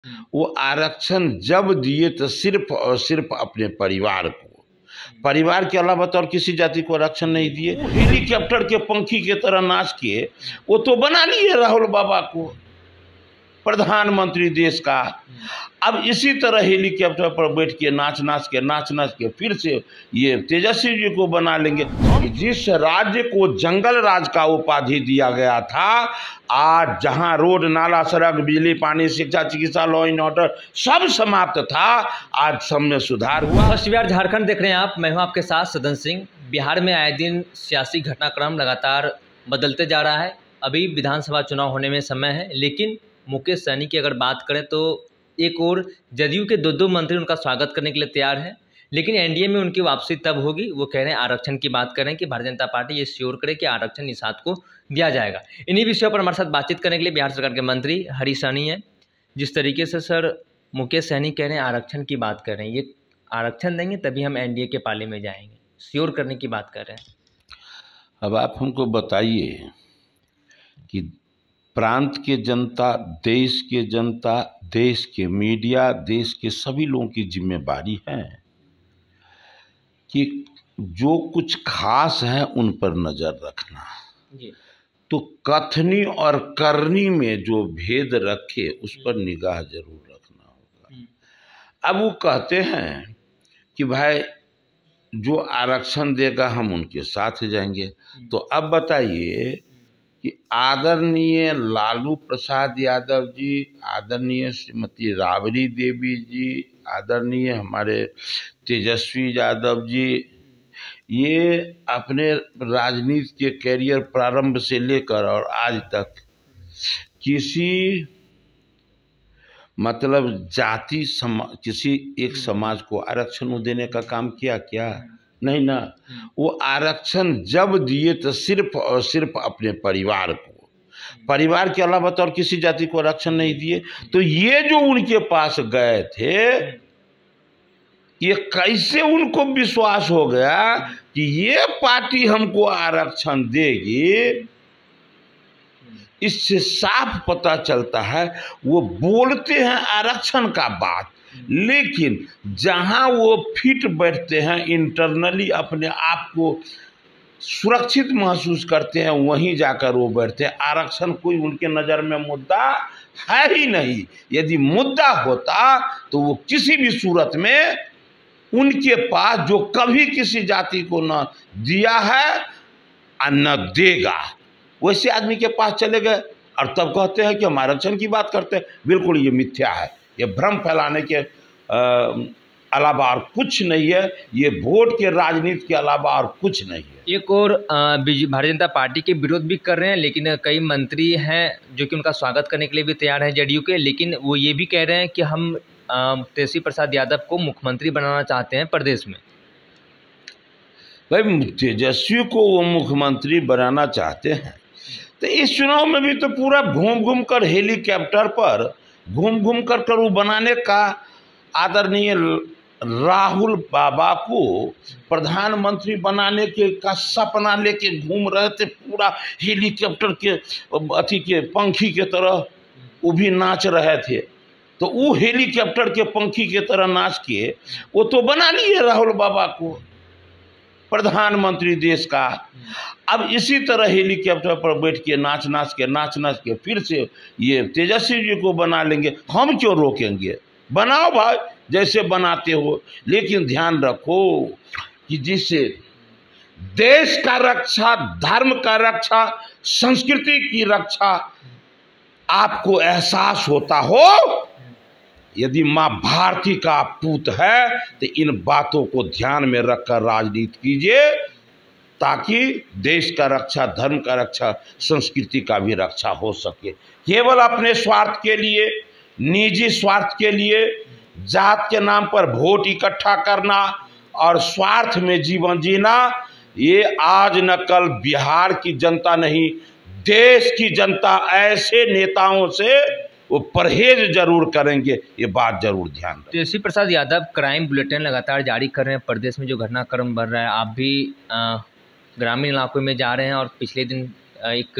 वो आरक्षण जब दिए तो सिर्फ और सिर्फ अपने परिवार को, परिवार के अलावा तो और किसी जाति को आरक्षण नहीं दिए। हेलीकॉप्टर के पंखी के तरह नाच के वो तो बना लिए राहुल बाबा को प्रधानमंत्री देश का। अब इसी तरह हेलीकॉप्टर पर बैठ के नाच नाच के फिर से ये तेजस्वी जी को बना लेंगे। जिस राज्य को जंगल राज का उपाधि दिया गया था, आज जहां रोड नाला सड़क बिजली पानी शिक्षा चिकित्सा लॉ एंड ऑर्डर सब समाप्त था, आज सब में सुधार हुआ। फर्स्ट बिहार झारखंड देख रहे हैं आप, मैं हूं आपके साथ सदन सिंह। बिहार में आए दिन सियासी घटनाक्रम लगातार बदलते जा रहा है। अभी विधानसभा चुनाव होने में समय है, लेकिन मुकेश सहनी की अगर बात करें तो एक और जदयू के दो मंत्री उनका स्वागत करने के लिए तैयार हैं, लेकिन एनडीए में उनकी वापसी तब होगी। वो कह रहे हैं आरक्षण की बात करें कि भारतीय जनता पार्टी ये श्योर करे कि आरक्षण निषाद को दिया जाएगा। इन्हीं विषयों पर हमारे साथ बातचीत करने के लिए बिहार सरकार के मंत्री हरीश सहनी हैं। जिस तरीके से सर मुकेश सहनी कह रहे हैं आरक्षण की बात कर रहे हैं, ये आरक्षण देंगे तभी हम एनडीए के पाले में जाएंगे, श्योर करने की बात कर रहे हैं। अब आप हमको बताइए कि प्रांत के जनता, देश के जनता, देश के मीडिया, देश के सभी लोगों की जिम्मेदारी है कि जो कुछ खास है उन पर नजर रखना। तो कथनी और करनी में जो भेद रखे उस पर निगाह जरूर रखना होगा। अब वो कहते हैं कि भाई जो आरक्षण देगा हम उनके साथ जाएंगे। तो अब बताइए कि आदरणीय लालू प्रसाद यादव जी, आदरणीय श्रीमती राबड़ी देवी जी, आदरणीय हमारे तेजस्वी यादव जी, ये अपने राजनीति के कैरियर प्रारंभ से लेकर और आज तक किसी मतलब जाति किसी एक समाज को आरक्षण देने का काम किया क्या? नहीं ना। वो आरक्षण जब दिए तो सिर्फ और सिर्फ अपने परिवार को, परिवार के अलावा तो और किसी जाति को आरक्षण नहीं दिए। तो ये जो उनके पास गए थे, ये कैसे उनको विश्वास हो गया कि ये पार्टी हमको आरक्षण देगी? इससे साफ पता चलता है वो बोलते हैं आरक्षण का बात, लेकिन जहां वो फिट बैठते हैं, इंटरनली अपने आप को सुरक्षित महसूस करते हैं, वहीं जाकर वो बैठते हैं। आरक्षण कोई उनके नज़र में मुद्दा है ही नहीं। यदि मुद्दा होता तो वो किसी भी सूरत में उनके पास जो कभी किसी जाति को न दिया है और न देगा, वैसे आदमी के पास चले गए और तब कहते हैं कि हम आरक्षण की बात करते हैं। बिल्कुल ये मिथ्या है, ये भ्रम फैलाने के अलावा और कुछ नहीं है। ये वोट के राजनीति के अलावा और कुछ नहीं है। एक और भारतीय जनता पार्टी के विरोध भी कर रहे हैं, लेकिन कई मंत्री हैं जो कि उनका स्वागत करने के लिए भी तैयार हैं जदयू के, लेकिन वो ये भी कह रहे हैं कि हम तेजस्वी प्रसाद यादव को मुख्यमंत्री बनाना चाहते हैं प्रदेश में। भाई तेजस्वी को वो मुख्यमंत्री बनाना चाहते हैं तो इस चुनाव में भी तो पूरा घूम घूम कर हेलीकॉप्टर पर घूम कर वो बनाने का, आदरणीय राहुल बाबा को प्रधानमंत्री बनाने का सपना लेके घूम रहे थे। पूरा हेलीकॉप्टर के अथी के पंखी के तरह वो भी नाच रहे थे। तो वो हेलीकॉप्टर के पंखी के तरह नाच के वो तो बना लिए राहुल बाबा को प्रधानमंत्री देश का। अब इसी तरह हेलीकॉप्टर पर बैठ के नाच नाच के फिर से ये तेजस्वी जी को बना लेंगे। हम क्यों रोकेंगे? बनाओ भाई, जैसे बनाते हो, लेकिन ध्यान रखो कि जिससे देश का रक्षा, धर्म का रक्षा, संस्कृति की रक्षा आपको एहसास होता हो, यदि माँ भारती का पूत है तो इन बातों को ध्यान में रखकर राजनीति कीजिए, ताकि देश का रक्षा, धर्म का रक्षा, संस्कृति का भी रक्षा हो सके। केवल अपने स्वार्थ के लिए, निजी स्वार्थ के लिए, जात के नाम पर वोट इकट्ठा करना और स्वार्थ में जीवन जीना, ये आज न कल बिहार की जनता नहीं, देश की जनता ऐसे नेताओं से वो परहेज जरूर करेंगे। ये बात जरूर ध्यान रखें। तेजस्वी प्रसाद यादव क्राइम बुलेटिन लगातार जारी कर रहे हैं। प्रदेश में जो घटनाक्रम बढ़ रहा है, आप भी ग्रामीण इलाकों में जा रहे हैं और पिछले दिन एक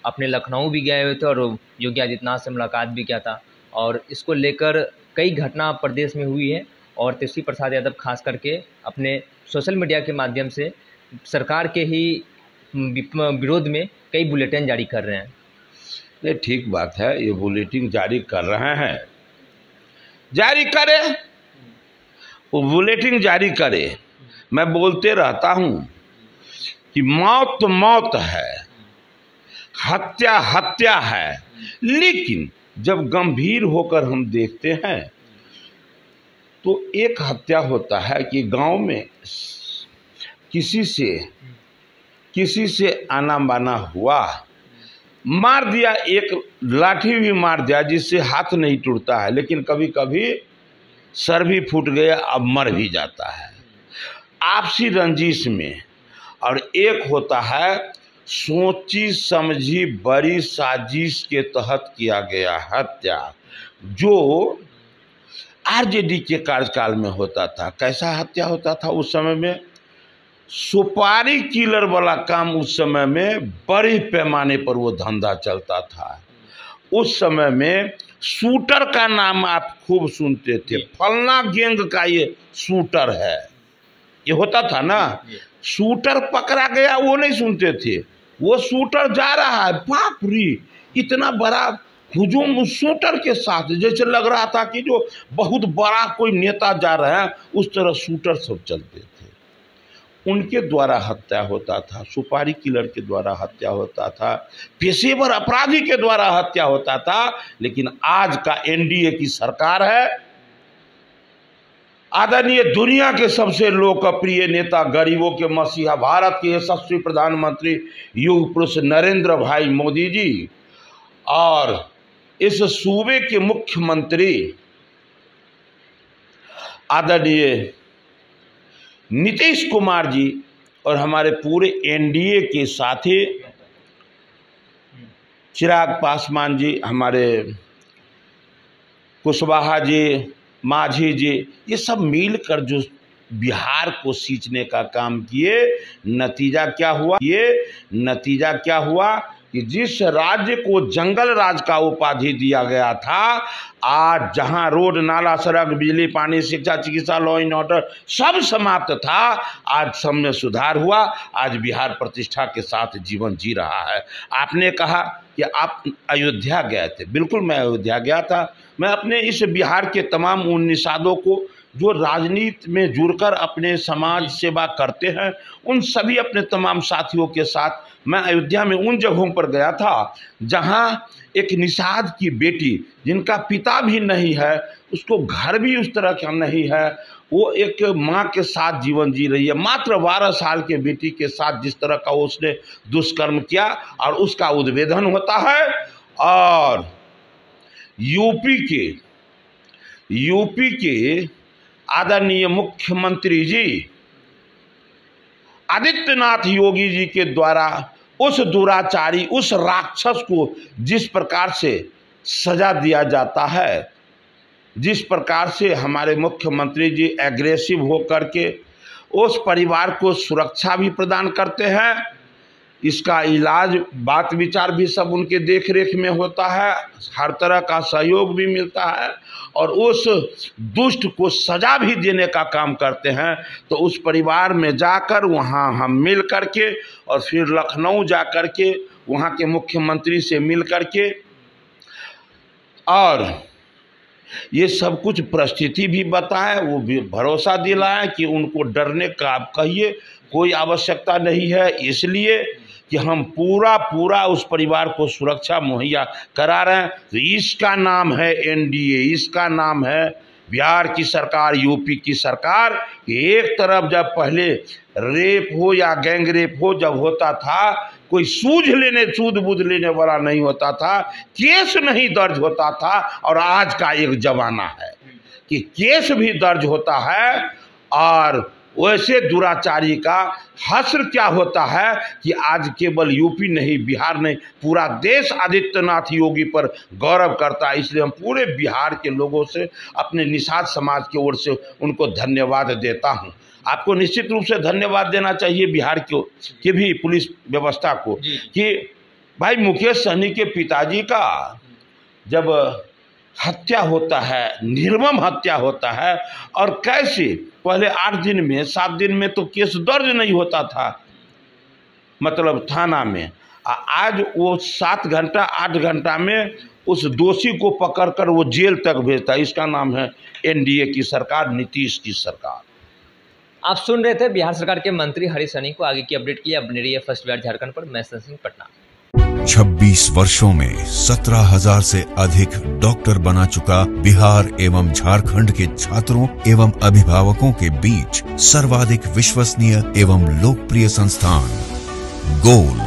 अपने लखनऊ भी गए हुए थे और योगी आदित्यनाथ से मुलाकात भी किया था। और इसको लेकर कई घटना प्रदेश में हुई है और तेजस्वी प्रसाद यादव खास करके अपने सोशल मीडिया के माध्यम से सरकार के ही विरोध में कई बुलेटिन जारी कर रहे हैं। ये ठीक बात है, ये बुलेटिन जारी कर रहे हैं, जारी करे, वो बुलेटिन जारी करे। मैं बोलते रहता हूँ कि मौत तो मौत है, हत्या हत्या है, लेकिन जब गंभीर होकर हम देखते हैं तो एक हत्या होता है कि गांव में किसी से आना बाना हुआ, मार दिया, एक लाठी भी मार दिया जिससे हाथ नहीं टूटता है, लेकिन कभी कभी सर भी फूट गया, अब मर भी जाता है आपसी रंजिश में। और एक होता है सोची समझी बड़ी साजिश के तहत किया गया हत्या, जो आरजेडी के कार्यकाल में होता था। कैसा हत्या होता था उस समय में? सुपारी किलर वाला काम उस समय में बड़े पैमाने पर वो धंधा चलता था। उस समय में शूटर का नाम आप खूब सुनते थे, फलना गैंग का ये शूटर है, ये होता था ना। शूटर पकड़ा गया वो नहीं सुनते थे, वो शूटर जा रहा है, बाप रे इतना बड़ा हुजूम उस शूटर के साथ, जैसे लग रहा था कि जो बहुत बड़ा कोई नेता जा रहा है, उस तरह शूटर सब चलते थे। उनके द्वारा हत्या होता था, सुपारी किलर के द्वारा हत्या होता था, पेशेवर अपराधी के द्वारा हत्या होता था। लेकिन आज का एनडीए की सरकार है, आदरणीय दुनिया के सबसे लोकप्रिय नेता, गरीबों के मसीहा, भारत के यशस्वी प्रधानमंत्री युग पुरुष नरेंद्र भाई मोदी जी और इस सूबे के मुख्यमंत्री आदरणीय नीतीश कुमार जी और हमारे पूरे एनडीए के साथी चिराग पासवान जी, हमारे कुशवाहा जी, माझी जी, ये सब मिलकर जो बिहार को सींचने का काम किए, नतीजा क्या हुआ? ये नतीजा क्या हुआ कि जिस राज्य को जंगल राज का उपाधि दिया गया था, आज जहां रोड नाला सड़क बिजली पानी शिक्षा चिकित्सा लॉ एंड ऑर्डर सब समाप्त था, आज सब में सुधार हुआ। आज बिहार प्रतिष्ठा के साथ जीवन जी रहा है। आपने कहा कि आप अयोध्या गए थे, बिल्कुल मैं अयोध्या गया था। मैं अपने इस बिहार के तमाम उन निषादों को जो राजनीति में जुड़कर अपने समाज सेवा करते हैं, उन सभी अपने तमाम साथियों के साथ मैं अयोध्या में उन जगहों पर गया था जहां एक निषाद की बेटी, जिनका पिता भी नहीं है, उसको घर भी उस तरह का नहीं है, वो एक माँ के साथ जीवन जी रही है। मात्र 12 साल के बेटी के साथ जिस तरह का उसने दुष्कर्म किया, और उसका उद्भेदन होता है। और यूपी के आदरणीय मुख्यमंत्री जी आदित्यनाथ योगी जी के द्वारा उस दुराचारी, उस राक्षस को जिस प्रकार से सजा दिया जाता है, जिस प्रकार से हमारे मुख्यमंत्री जी एग्रेसिव होकर के उस परिवार को सुरक्षा भी प्रदान करते हैं, इसका इलाज बात विचार भी सब उनके देख रेख में होता है, हर तरह का सहयोग भी मिलता है, और उस दुष्ट को सजा भी देने का काम करते हैं। तो उस परिवार में जाकर वहाँ हम मिल कर के, और फिर लखनऊ जा कर के वहाँ के मुख्यमंत्री से मिल कर के, और ये सब कुछ परिस्थिति भी बताएं, वो भी भरोसा दिलाएं कि उनको डरने का आप कहिए कोई आवश्यकता नहीं है, इसलिए कि हम पूरा उस परिवार को सुरक्षा मुहैया करा रहे हैं। तो इसका नाम है एनडीए, इसका नाम है बिहार की सरकार, यूपी की सरकार। एक तरफ जब पहले रेप हो या गैंग रेप हो जब होता था, कोई सूझ बूझ लेने वाला नहीं होता था, केस नहीं दर्ज होता था, और आज का एक जमाना है कि केस भी दर्ज होता है। और वैसे दुराचारी का हश्र क्या होता है कि आज केवल यूपी नहीं, बिहार नहीं, पूरा देश आदित्यनाथ योगी पर गौरव करता है। इसलिए हम पूरे बिहार के लोगों से, अपने निषाद समाज की ओर से उनको धन्यवाद देता हूं। आपको निश्चित रूप से धन्यवाद देना चाहिए बिहार की भी पुलिस व्यवस्था को, कि भाई मुकेश सहनी के पिताजी का जब हत्या होता है, निर्मम हत्या होता है। और कैसे पहले 8 दिन में 7 दिन में तो केस दर्ज नहीं होता था, मतलब थाना में। आज वो 7 घंटा 8 घंटा में उस दोषी को पकड़कर वो जेल तक भेजता है। इसका नाम है एनडीए की सरकार, नीतीश की सरकार। आप सुन रहे थे बिहार सरकार के मंत्री हरीश सहनी को। आगे की अपडेट के लिए अब बने रहिए फर्स्ट बिहार झारखंड पर। मैं सदन सिंह, पटना। 26 वर्षों में 17,000 से अधिक डॉक्टर बना चुका बिहार एवं झारखंड के छात्रों एवं अभिभावकों के बीच सर्वाधिक विश्वसनीय एवं लोकप्रिय संस्थान गोल,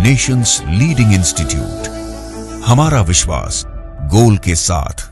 नेशंस लीडिंग इंस्टीट्यूट। हमारा विश्वास गोल के साथ।